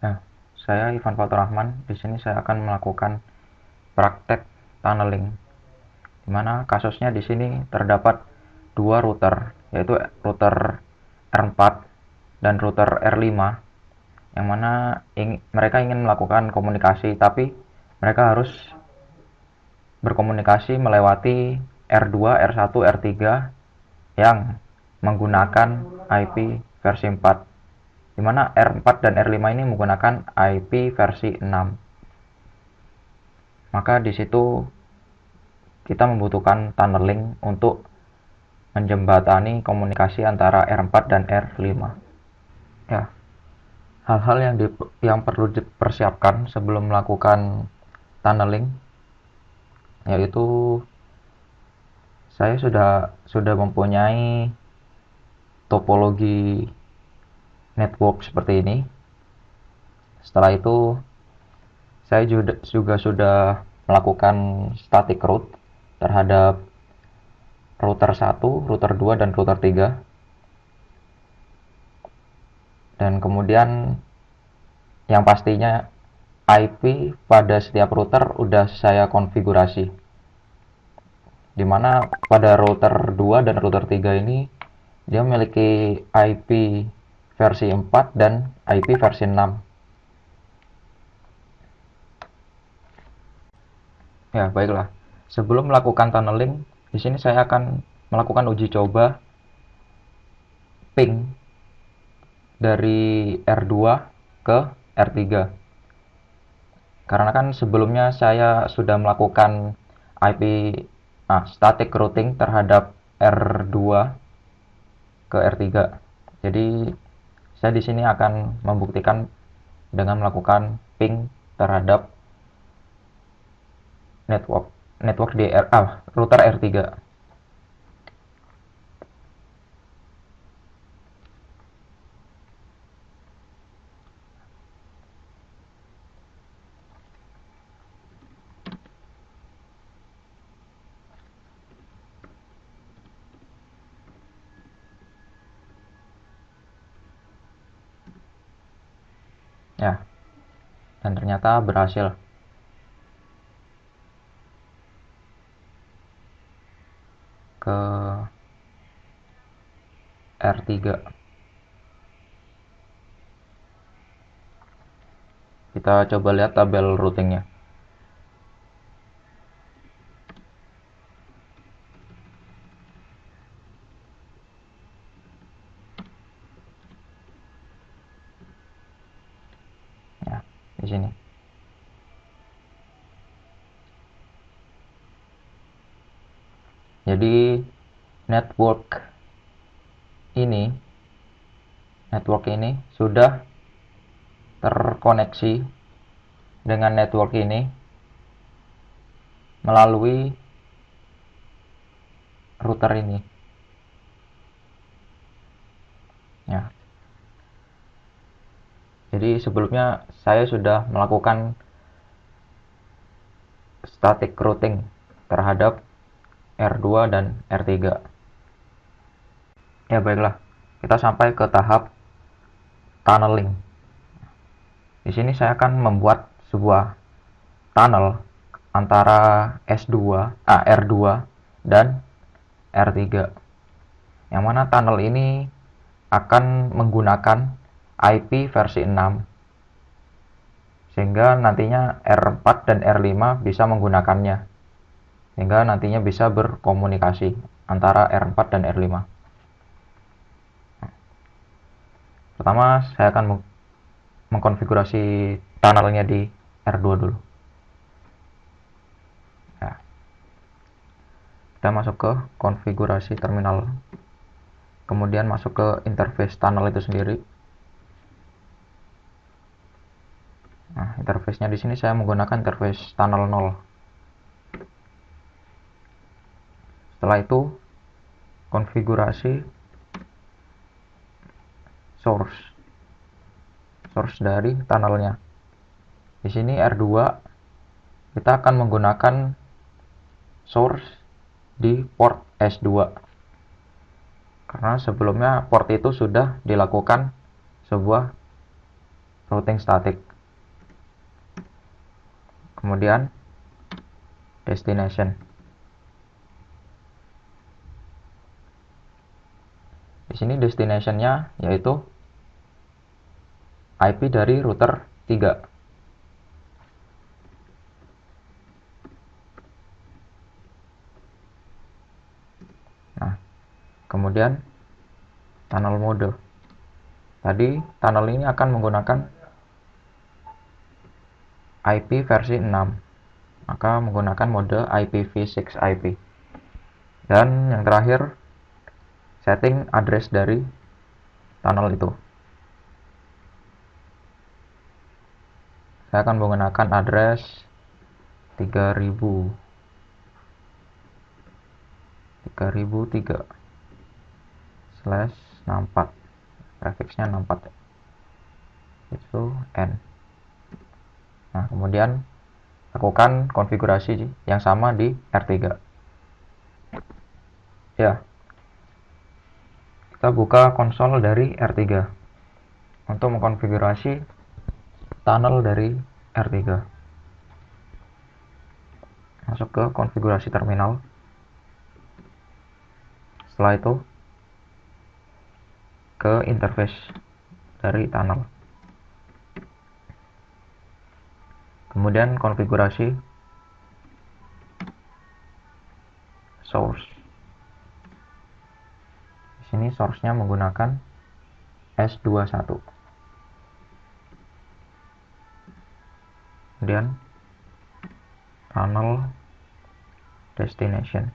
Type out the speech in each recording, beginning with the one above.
Nah, saya Ivan Faturrahman. Di sini saya akan melakukan praktek tunneling, di mana kasusnya di sini terdapat dua router, yaitu router R4 dan router R5, yang mana mereka ingin melakukan komunikasi, tapi mereka harus berkomunikasi melewati R2, R1, R3 yang menggunakan IP versi 4, di mana R4 dan R5 ini menggunakan IP versi 6. Maka di situ kita membutuhkan tunneling untuk menjembatani komunikasi antara R4 dan R5. Ya, hal-hal yang perlu dipersiapkan sebelum melakukan tunneling, yaitu saya sudah mempunyai topologi network seperti ini. Setelah itu saya juga sudah melakukan static route terhadap router 1, router 2, dan router 3. Dan kemudian yang pastinya IP pada setiap router udah saya konfigurasi, di mana pada router 2 dan router 3 ini dia memiliki IP versi 4 dan IP versi 6. Ya, baiklah. Sebelum melakukan tunneling, di sini saya akan melakukan uji coba ping dari R2 ke R3. Karena kan sebelumnya saya sudah melakukan IP static routing terhadap R2 ke R3. Jadi saya di sini akan membuktikan dengan melakukan ping terhadap network di router R3. Ya, dan ternyata berhasil ke R3. Kita coba lihat tabel routingnya. Ya, di sini. Jadi network ini network ini sudah terkoneksi dengan network ini melalui router ini. Ya. Jadi sebelumnya saya sudah melakukan static routing terhadap R2 dan R3. Ya, baiklah. Kita sampai ke tahap tunneling. Di sini saya akan membuat sebuah tunnel antara R2 dan R3. Yang mana tunnel ini akan menggunakan IP versi 6, sehingga nantinya R4 dan R5 bisa menggunakannya, sehingga nantinya bisa berkomunikasi antara R4 dan R5. Pertama, saya akan mengkonfigurasi tunnelnya di R2 dulu. Ya. Kita masuk ke konfigurasi terminal, kemudian masuk ke interface tunnel itu sendiri. Nah, interface-nya di sini saya menggunakan interface tunnel 0. Setelah itu, konfigurasi source dari tunnelnya. Di sini R2 kita akan menggunakan source di port S2. Karena sebelumnya port itu sudah dilakukan sebuah routing static. Kemudian destination. Di sini destination-nya yaitu IP dari router 3. Nah, kemudian tunnel mode. Tadi tunnel ini akan menggunakan IP versi 6, maka menggunakan mode IPv6 IP. Dan yang terakhir, setting address dari tunnel itu. Saya akan menggunakan address 3003/64, prefixnya 64 itu N. Nah, kemudian lakukan konfigurasi yang sama di R3. Ya, kita buka konsol dari R3 untuk mengkonfigurasi tunnel dari R3. Masuk ke konfigurasi terminal. Setelah itu ke interface dari tunnel. Kemudian konfigurasi source. Di sini source-nya menggunakan S21. Kemudian tunnel destination.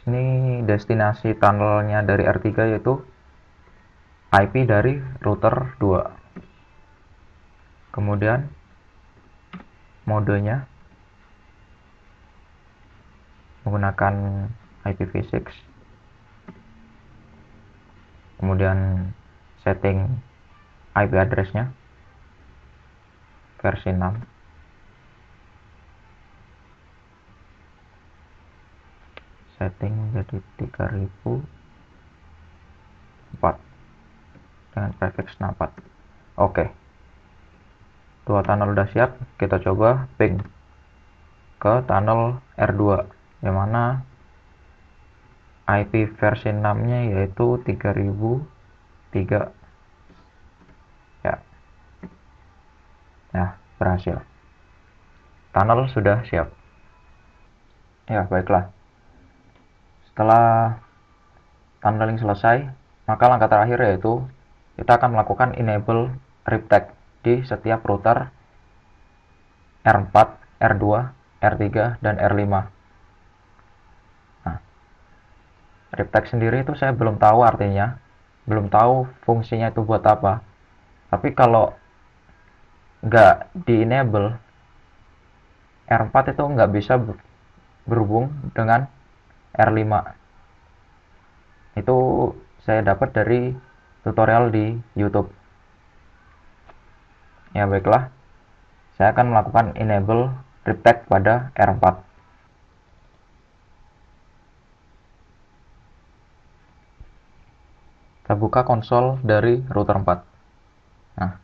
Ini destinasi tunnelnya dari R3 yaitu IP dari router 2. Kemudian modenya menggunakan IPv6. Kemudian setting IP address-nya versi 6. Setting jadi 3004 dengan prefix 64. Oke. Dua tunnel udah siap, kita coba ping ke tunnel R2 yang mana IP versi 6-nya yaitu 3003. Ya. Nah, berhasil. Tunnel sudah siap. Ya, baiklah. Setelah tunneling selesai, maka langkah terakhir yaitu kita akan melakukan enable RipTag di setiap router R4, R2, R3, dan R5. Nah, RipTag sendiri itu saya belum tahu artinya, belum tahu fungsinya itu buat apa. Tapi kalau nggak di enable, R4 itu nggak bisa berhubung dengan R5. Itu saya dapat dari tutorial di YouTube. Ya, baiklah. Saya akan melakukan enable RipTag pada R4. Kita buka konsol dari router 4. Nah,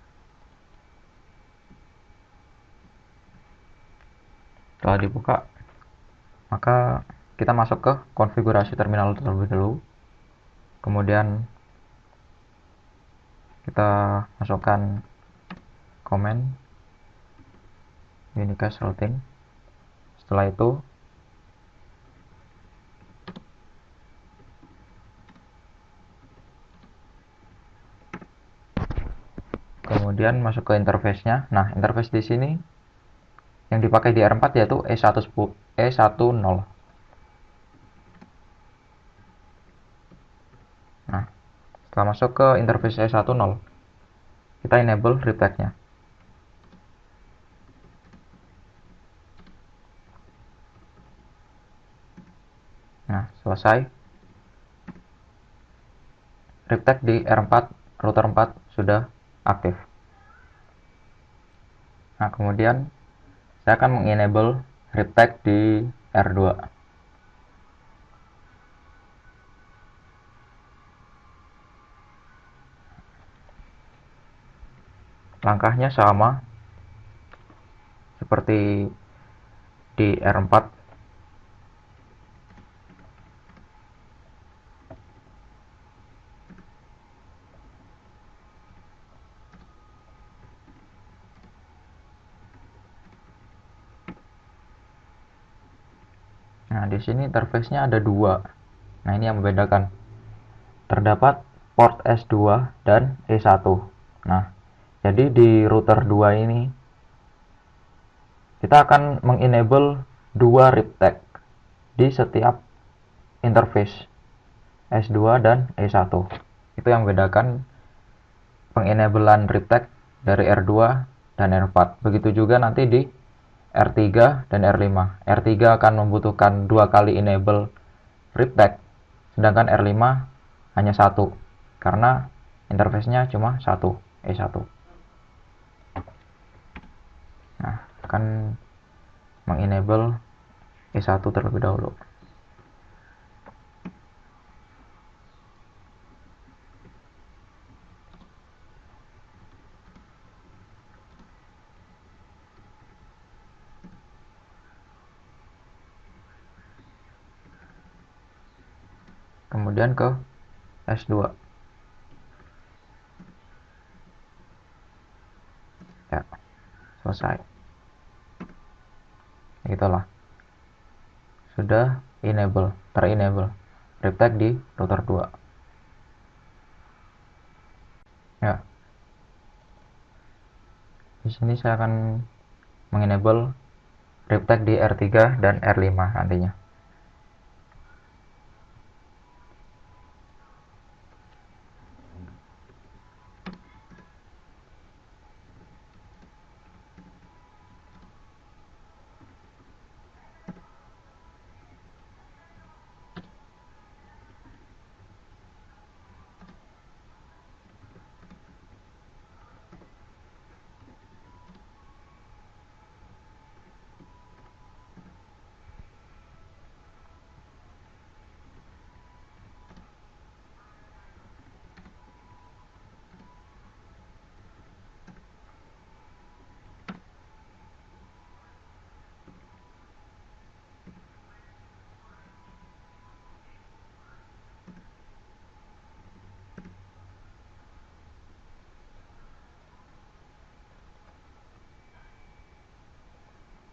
setelah dibuka, maka kita masuk ke konfigurasi terminal terlebih dahulu. Kemudian kita masukkan command unicast routing. Setelah itu kemudian masuk ke interface-nya. Nah, interface di sini yang dipakai di R4 yaitu E10. Nah, setelah masuk ke interface E10, kita enable RipTag-nya. Nah, selesai. RipTag di R4, router 4 sudah aktif. Nah, kemudian saya akan mengenable RipTag di R2. langkahnya sama seperti di R4. Nah, di sini interface-nya ada dua. Nah, ini yang membedakan. Terdapat port S2 dan E1. Nah, jadi di router 2 ini kita akan mengenable dua RIP tag di setiap interface S2 dan E1. Itu yang membedakan pengenablean RIP tag dari R2 dan R4. Begitu juga nanti di R3 dan R5. R3 akan membutuhkan dua kali enable RIP tag, sedangkan R5 hanya satu, karena interface-nya cuma satu, E1. Nah, akan mengenable E1 terlebih dahulu. Kemudian ke S2. Ya, selesai. Itulah. Sudah terenable RIP tag di router 2. Ya, di sini saya akan mengenable RIP tag di R3 dan R5 nantinya.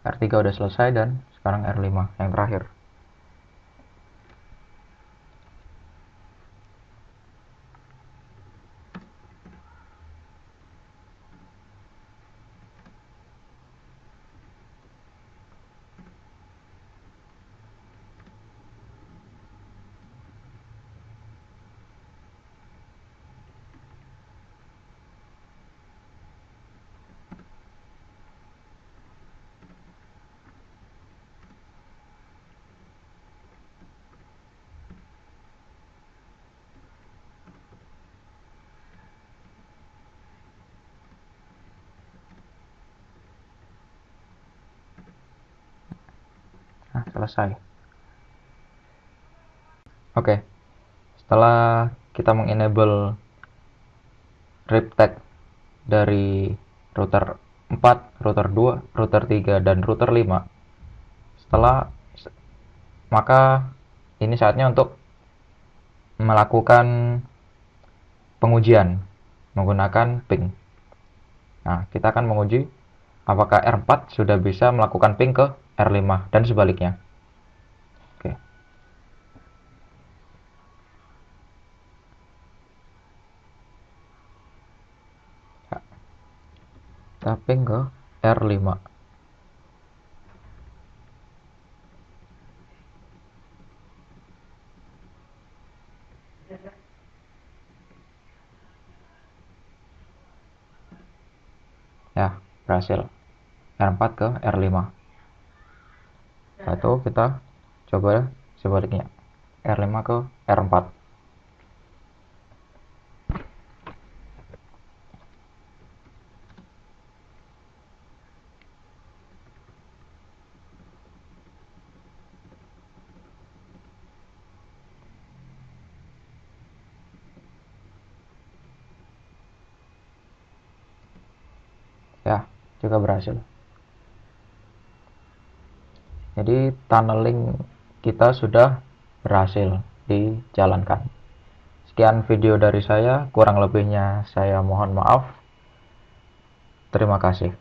R3 udah selesai dan sekarang R5 yang terakhir. Nah, selesai. Oke, setelah kita mengenable RIP tag dari router 4, router 2, router 3, dan router 5, setelah maka ini saatnya untuk melakukan pengujian menggunakan ping. Nah, kita akan menguji apakah R4 sudah bisa melakukan ping ke R5 dan sebaliknya. Oke. Kita ping ke R5. Ya, berhasil. R4 ke R5. Lalu kita coba sebaliknya. R5 ke R4. Ya, juga berhasil. Jadi tunneling kita sudah berhasil dijalankan. Sekian video dari saya, kurang lebihnya saya mohon maaf. Terima kasih.